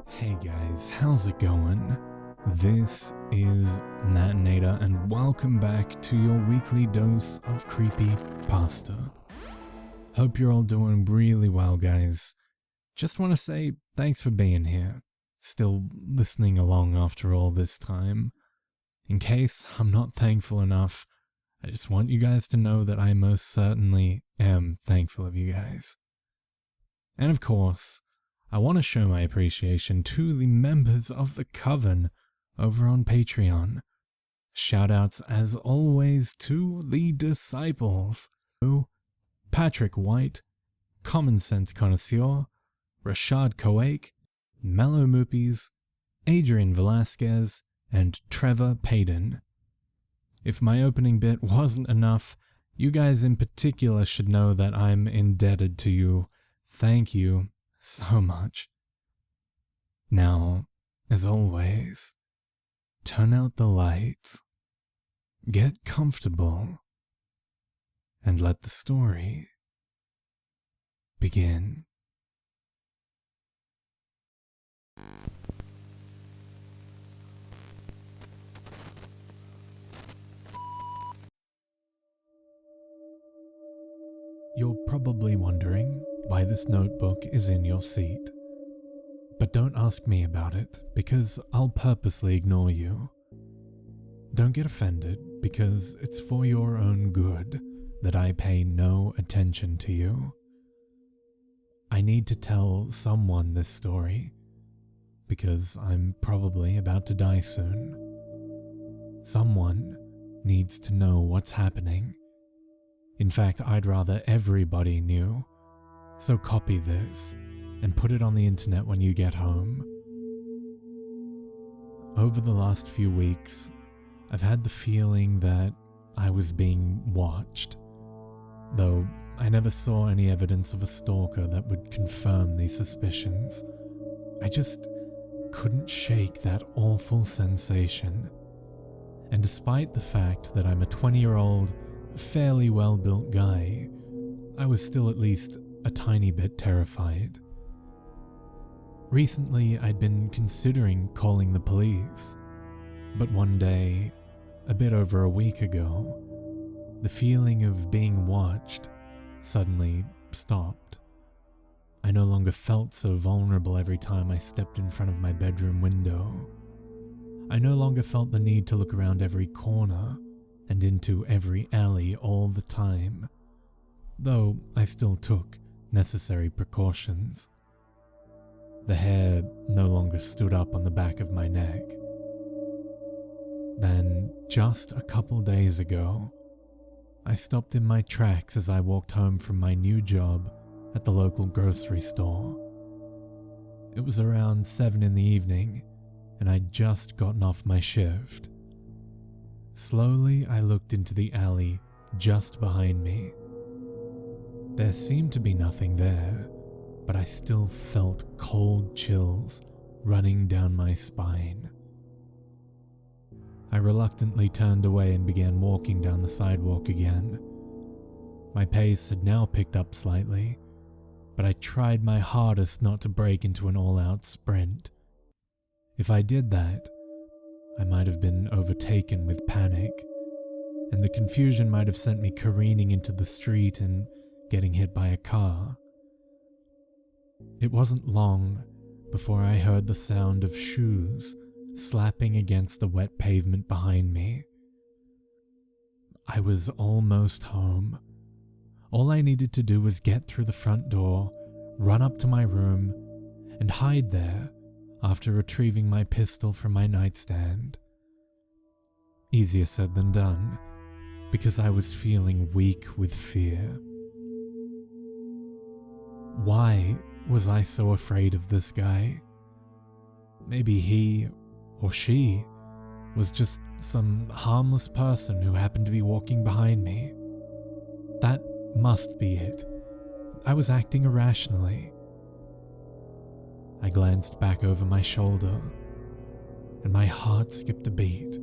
Hey guys, how's it going? This is Natinator and welcome back to your weekly dose of Creepypasta. Hope you're all doing really well, guys. Just want to say thanks for being here, still listening along after all this time. In case I'm not thankful enough, I just want you guys to know that I most certainly am thankful of you guys. And of course, I want to show my appreciation to the members of the Coven over on Patreon. Shoutouts as always to the Disciples, Patrick White, Common Sense Connoisseur, Rashad Koake, Mellow Moopies, Adrian Velasquez, and Trevor Payden. If my opening bit wasn't enough, you guys in particular should know that I'm indebted to you. Thank you so much. Now, as always, turn out the lights, get comfortable, and let the story begin. You're probably wondering why this notebook is in your seat. But don't ask me about it, because I'll purposely ignore you. Don't get offended, because it's for your own good that I pay no attention to you. I need to tell someone this story, because I'm probably about to die soon. Someone needs to know what's happening. In fact, I'd rather everybody knew. So copy this and put it on the internet when you get home. Over the last few weeks, I've had the feeling that I was being watched, though I never saw any evidence of a stalker that would confirm these suspicions. I just couldn't shake that awful sensation. And despite the fact that I'm a 20-year-old, fairly well-built guy, I was still at least a tiny bit terrified. Recently, I'd been considering calling the police, but one day, a bit over a week ago, the feeling of being watched suddenly stopped. I no longer felt so vulnerable every time I stepped in front of my bedroom window. I no longer felt the need to look around every corner and into every alley all the time, though I still took necessary precautions. The hair no longer stood up on the back of my neck. Then, just a couple days ago, I stopped in my tracks as I walked home from my new job at the local grocery store. It was around 7 in the evening, and I'd just gotten off my shift. Slowly, I looked into the alley just behind me. There seemed to be nothing there, but I still felt cold chills running down my spine. I reluctantly turned away and began walking down the sidewalk again. My pace had now picked up slightly, but I tried my hardest not to break into an all-out sprint. If I did that, I might have been overtaken with panic, and the confusion might have sent me careening into the street and getting hit by a car. It wasn't long before I heard the sound of shoes slapping against the wet pavement behind me. I was almost home. All I needed to do was get through the front door, run up to my room, and hide there after retrieving my pistol from my nightstand. Easier said than done, because I was feeling weak with fear. Why was I so afraid of this guy? Maybe he or she was just some harmless person who happened to be walking behind me. That must be it. I was acting irrationally. I glanced back over my shoulder, and my heart skipped a beat.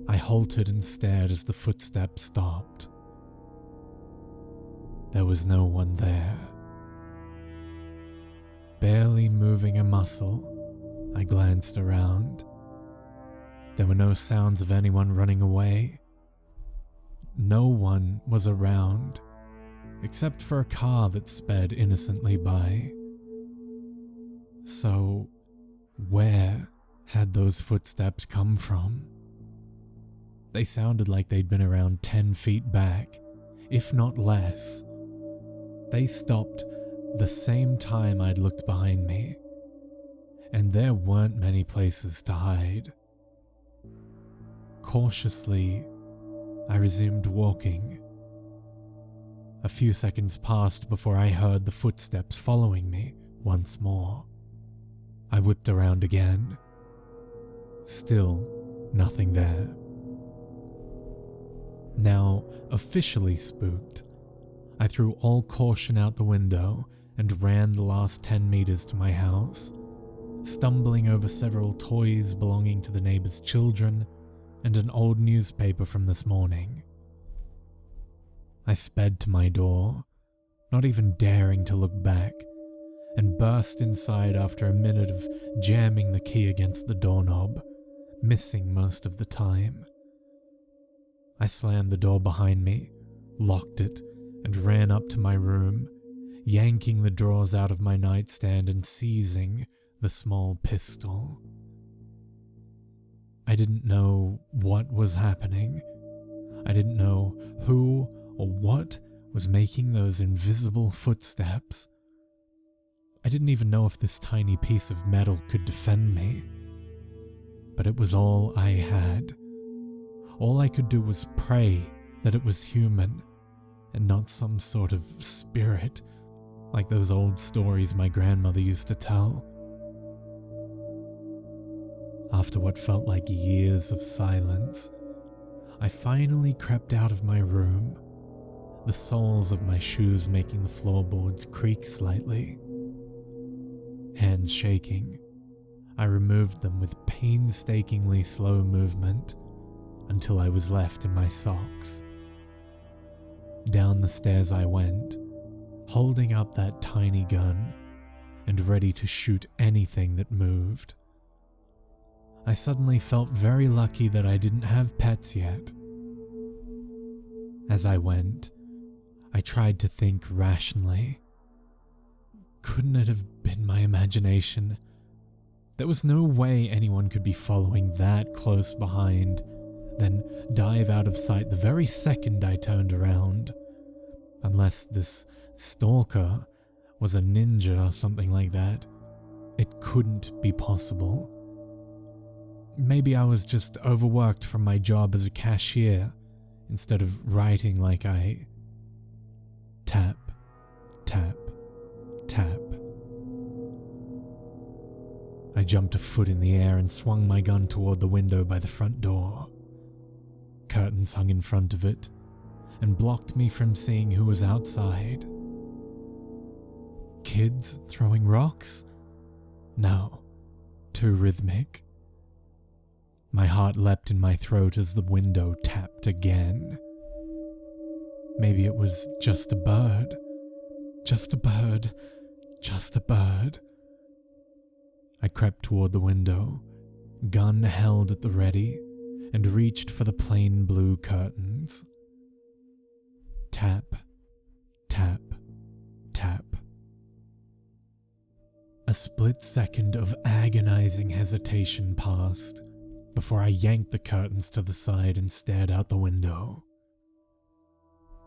I halted and stared as the footsteps stopped. There was no one there. Barely moving a muscle, I glanced around. There were no sounds of anyone running away. No one was around, except for a car that sped innocently by. So, where had those footsteps come from? They sounded like they'd been around 10 feet back, if not less. They stopped the same time I'd looked behind me, and there weren't many places to hide. Cautiously, I resumed walking. A few seconds passed before I heard the footsteps following me once more. I whipped around again. Still nothing there. Now officially spooked, I threw all caution out the window and ran the last 10 meters to my house, stumbling over several toys belonging to the neighbor's children and an old newspaper from this morning. I sped to my door, not even daring to look back, and burst inside after a minute of jamming the key against the doorknob, missing most of the time. I slammed the door behind me, locked it, and ran up to my room, yanking the drawers out of my nightstand and seizing the small pistol. I didn't know what was happening. I didn't know who or what was making those invisible footsteps. I didn't even know if this tiny piece of metal could defend me. But it was all I had. All I could do was pray that it was human, and not some sort of spirit, like those old stories my grandmother used to tell. After what felt like years of silence, I finally crept out of my room, the soles of my shoes making the floorboards creak slightly. Hands shaking, I removed them with painstakingly slow movement until I was left in my socks. Down the stairs I went, holding up that tiny gun and ready to shoot anything that moved. I suddenly felt very lucky that I didn't have pets yet. As I went, I tried to think rationally. Couldn't it have been my imagination? There was no way anyone could be following that close behind, then dive out of sight the very second I turned around. Unless this stalker was a ninja or something like that, it couldn't be possible. Maybe I was just overworked from my job as a cashier instead of writing like I... Tap, tap, tap. I jumped a foot in the air and swung my gun toward the window by the front door. Curtains hung in front of it and blocked me from seeing who was outside. Kids throwing rocks? No, too rhythmic. My heart leapt in my throat as the window tapped again. Maybe it was just a bird. Just a bird. Just a bird. I crept toward the window, gun held at the ready, and reached for the plain blue curtains. Tap, tap, tap. A split second of agonizing hesitation passed before I yanked the curtains to the side and stared out the window.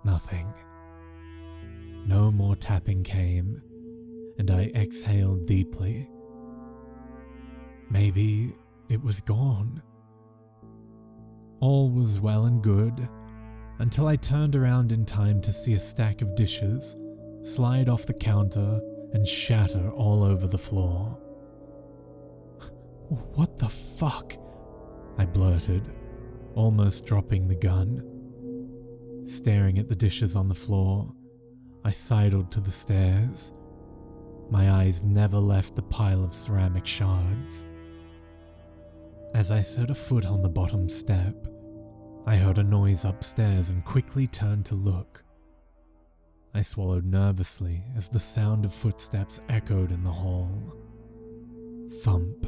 Nothing. No more tapping came, and I exhaled deeply. Maybe it was gone. All was well and good, until I turned around in time to see a stack of dishes slide off the counter and shatter all over the floor. "What the fuck?" I blurted, almost dropping the gun. Staring at the dishes on the floor, I sidled to the stairs. My eyes never left the pile of ceramic shards. As I set a foot on the bottom step, I heard a noise upstairs and quickly turned to look. I swallowed nervously as the sound of footsteps echoed in the hall. Thump,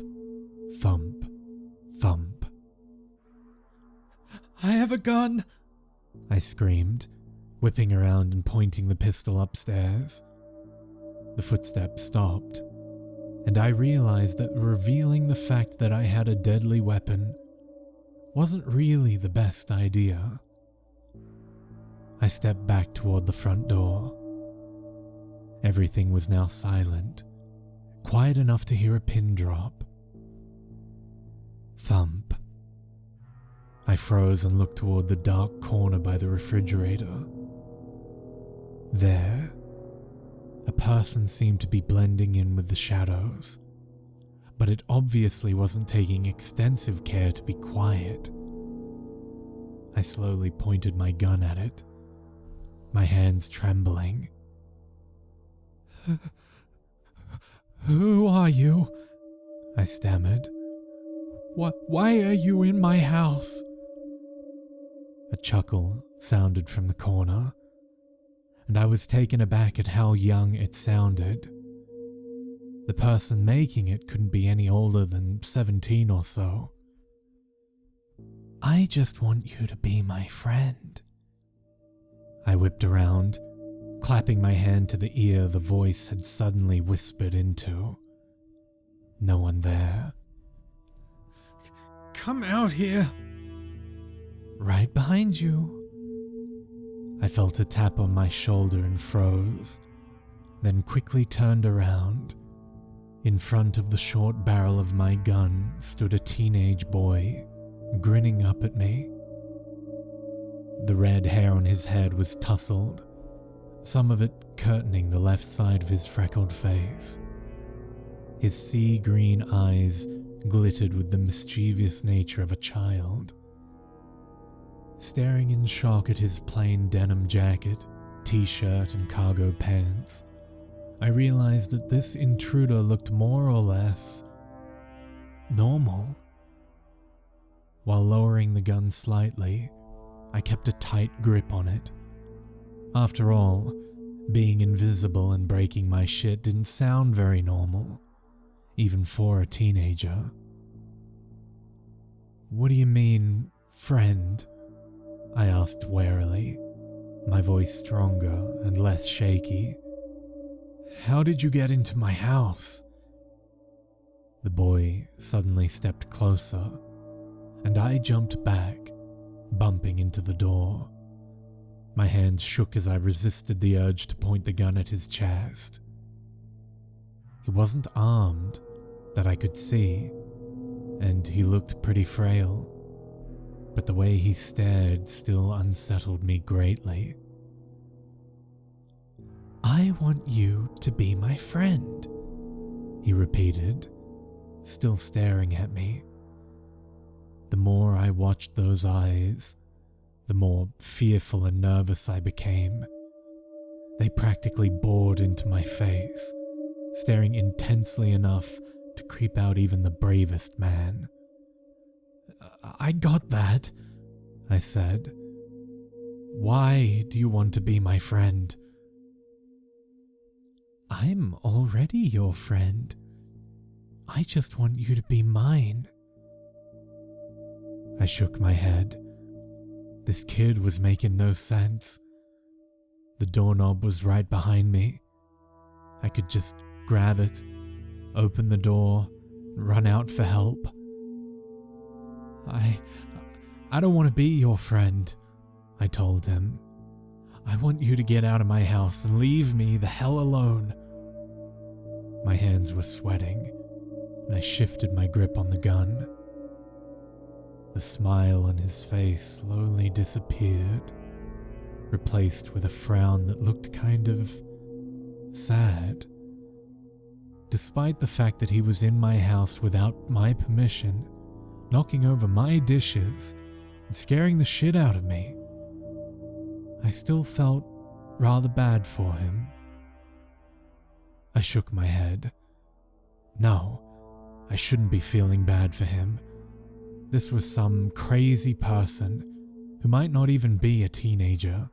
thump, thump. "I have a gun!" I screamed, whipping around and pointing the pistol upstairs. The footsteps stopped, and I realized that revealing the fact that I had a deadly weapon wasn't really the best idea. I stepped back toward the front door. Everything was now silent, quiet enough to hear a pin drop. Thump. I froze and looked toward the dark corner by the refrigerator. There, a person seemed to be blending in with the shadows, but it obviously wasn't taking extensive care to be quiet. I slowly pointed my gun at it, my hands trembling. "Who are you?" I stammered. Why are you in my house?" A chuckle sounded from the corner, and I was taken aback at how young it sounded. The person making it couldn't be any older than 17 or so. "I just want you to be my friend." I whipped around, clapping my hand to the ear the voice had suddenly whispered into. No one there. "Come out here." "Right behind you." I felt a tap on my shoulder and froze, then quickly turned around. In front of the short barrel of my gun stood a teenage boy, grinning up at me. The red hair on his head was tousled, some of it curtaining the left side of his freckled face. His sea green eyes glittered with the mischievous nature of a child. Staring in shock at his plain denim jacket, t-shirt, and cargo pants, I realized that this intruder looked more or less normal. While lowering the gun slightly, I kept a tight grip on it. After all, being invisible and breaking my shit didn't sound very normal, even for a teenager. "What do you mean, friend?" I asked warily, my voice stronger and less shaky. "How did you get into my house?" The boy suddenly stepped closer, and I jumped back, bumping into the door. My hands shook as I resisted the urge to point the gun at his chest. He wasn't armed, that I could see, and he looked pretty frail, but the way he stared still unsettled me greatly. "I want you to be my friend," he repeated, still staring at me. The more I watched those eyes, the more fearful and nervous I became. They practically bored into my face, staring intensely enough to creep out even the bravest man. "I got that," I said. "Why do you want to be my friend?" "I'm already your friend. I just want you to be mine." I shook my head. This kid was making no sense. The doorknob was right behind me. I could just grab it, open the door, run out for help. I don't want to be your friend," I told him. "I want you to get out of my house and leave me the hell alone." My hands were sweating, and I shifted my grip on the gun. The smile on his face slowly disappeared, replaced with a frown that looked kind of sad. Despite the fact that he was in my house without my permission, knocking over my dishes and scaring the shit out of me, I still felt rather bad for him. I shook my head. No, I shouldn't be feeling bad for him. This was some crazy person who might not even be a teenager.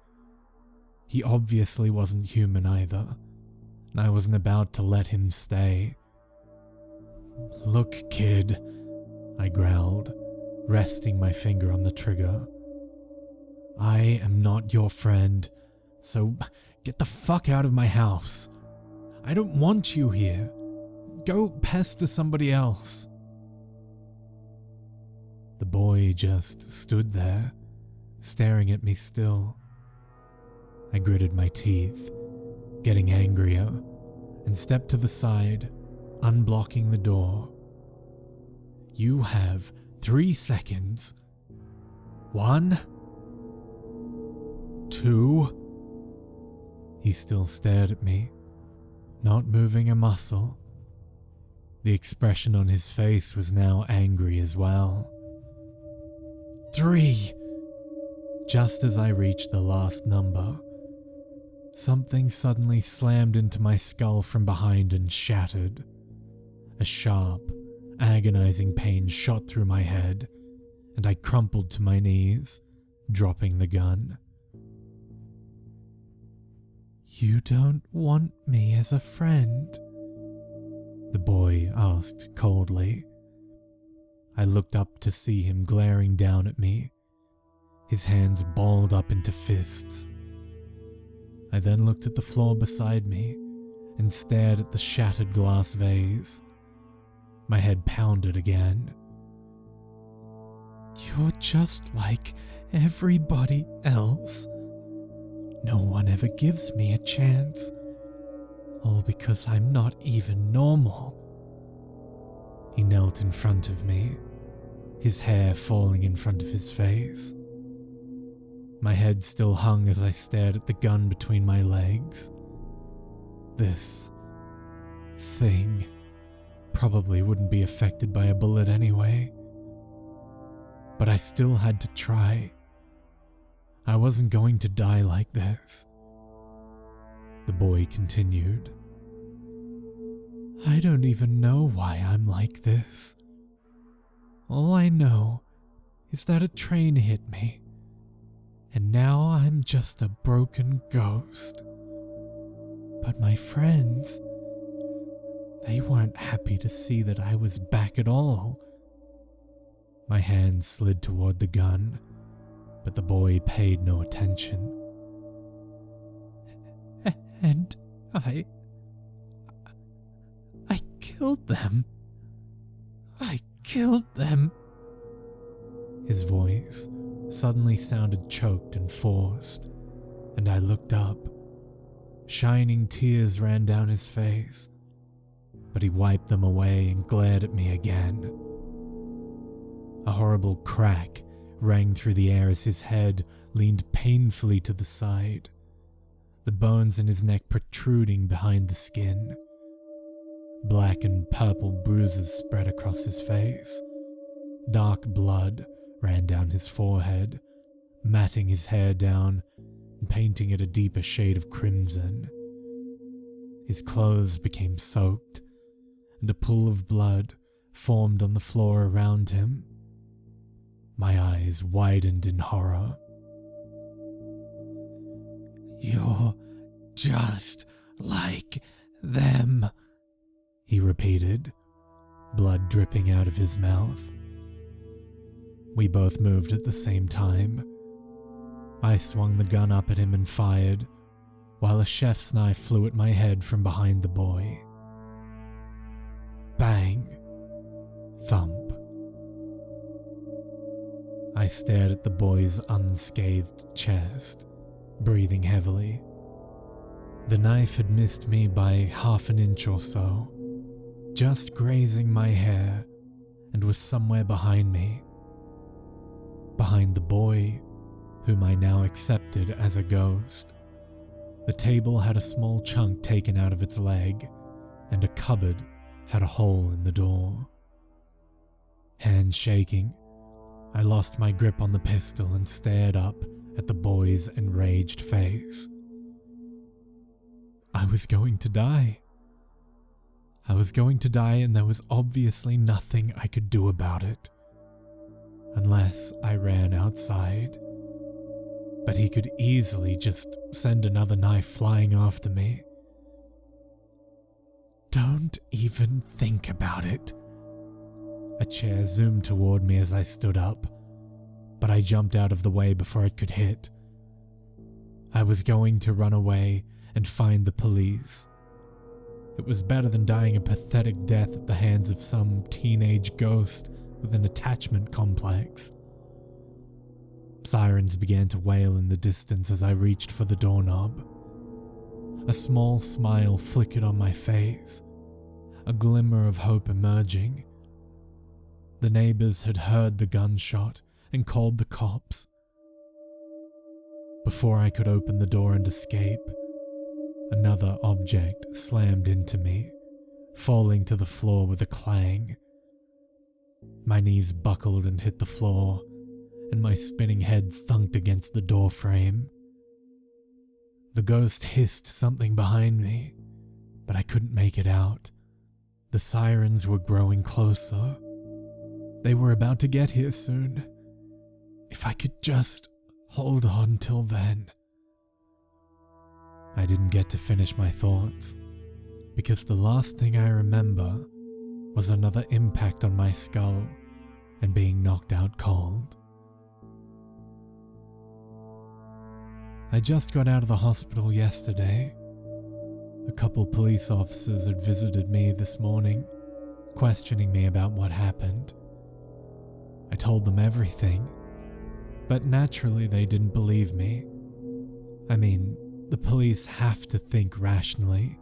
He obviously wasn't human either, and I wasn't about to let him stay. "Look, kid," I growled, resting my finger on the trigger. "I am not your friend, so get the fuck out of my house. I don't want you here. Go pester somebody else." The boy just stood there, staring at me still. I gritted my teeth, getting angrier, and stepped to the side, unblocking the door. "You have 3 seconds. 1, 2. He still stared at me, not moving a muscle. The expression on his face was now angry as well. 3. Just as I reached the last number, something suddenly slammed into my skull from behind and shattered. A sharp, agonizing pain shot through my head, and I crumpled to my knees, dropping the gun. "You don't want me as a friend?" the boy asked coldly. I looked up to see him glaring down at me, his hands balled up into fists. I then looked at the floor beside me and stared at the shattered glass vase. My head pounded again. "You're just like everybody else. No one ever gives me a chance, all because I'm not even normal." He knelt in front of me, his hair falling in front of his face. My head still hung as I stared at the gun between my legs. This thing probably wouldn't be affected by a bullet anyway. But I still had to try. I wasn't going to die like this. The boy continued. "I don't even know why I'm like this. All I know is that a train hit me, and now I'm just a broken ghost. But my friends, they weren't happy to see that I was back at all." My hand slid toward the gun, but the boy paid no attention. "And I killed them. I killed them." His voice suddenly sounded choked and forced, and I looked up. Shining tears ran down his face, but he wiped them away and glared at me again. A horrible crack rang through the air as his head leaned painfully to the side, the bones in his neck protruding behind the skin. Black and purple bruises spread across his face. Dark blood ran down his forehead, matting his hair down and painting it a deeper shade of crimson. His clothes became soaked, and a pool of blood formed on the floor around him. My eyes widened in horror. "You're just like them," he repeated, blood dripping out of his mouth. We both moved at the same time. I swung the gun up at him and fired, while a chef's knife flew at my head from behind the boy. Bang! Thump. I stared at the boy's unscathed chest, breathing heavily. The knife had missed me by 1/2 inch or so, just grazing my hair, and was somewhere behind me. Behind the boy, whom I now accepted as a ghost. The table had a small chunk taken out of its leg, and a cupboard had a hole in the door. Hands shaking, I lost my grip on the pistol and stared up at the boy's enraged face. I was going to die. I was going to die, and there was obviously nothing I could do about it. Unless I ran outside. but he could easily just send another knife flying after me. Don't even think about it. A chair zoomed toward me as I stood up, but I jumped out of the way before it could hit. I was going to run away and find the police. It was better than dying a pathetic death at the hands of some teenage ghost with an attachment complex. Sirens began to wail in the distance as I reached for the doorknob. A small smile flickered on my face, a glimmer of hope emerging. The neighbors had heard the gunshot and called the cops. Before I could open the door and escape, another object slammed into me, falling to the floor with a clang. My knees buckled and hit the floor, and my spinning head thunked against the door frame. The ghost hissed something behind me, but I couldn't make it out. The sirens were growing closer. They were about to get here soon. If I could just hold on till then. I didn't get to finish my thoughts, because the last thing I remember was another impact on my skull and being knocked out cold. I just got out of the hospital yesterday. A couple police officers had visited me this morning, questioning me about what happened. I told them everything, but naturally they didn't believe me. I mean, the police have to think rationally.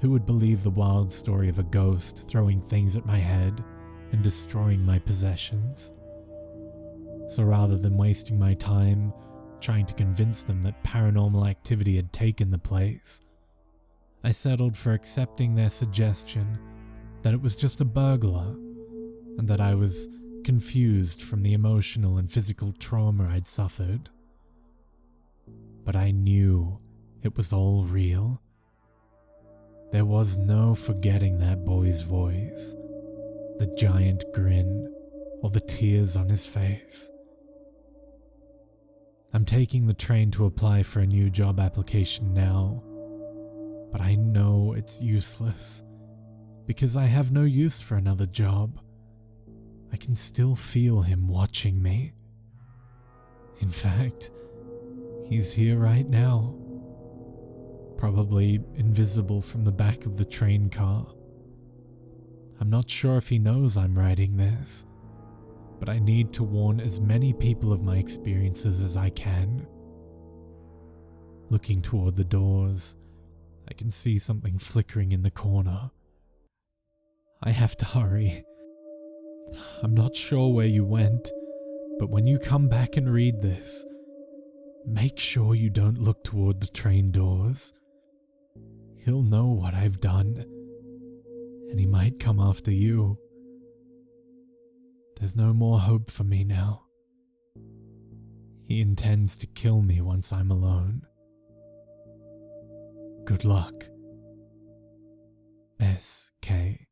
Who would believe the wild story of a ghost throwing things at my head and destroying my possessions? So rather than wasting my time trying to convince them that paranormal activity had taken the place, I settled for accepting their suggestion that it was just a burglar and that I was confused from the emotional and physical trauma I'd suffered. But I knew it was all real. There was no forgetting that boy's voice, the giant grin, or the tears on his face. I'm taking the train to apply for a new job application now, but I know it's useless, because I have no use for another job. I can still feel him watching me. In fact, he's here right now, probably invisible from the back of the train car. I'm not sure if he knows I'm writing this, but I need to warn as many people of my experiences as I can. Looking toward the doors, I can see something flickering in the corner. I have to hurry. I'm not sure where you went, but when you come back and read this, make sure you don't look toward the train doors. He'll know what I've done, and he might come after you. There's no more hope for me now. He intends to kill me once I'm alone. Good luck. S.K.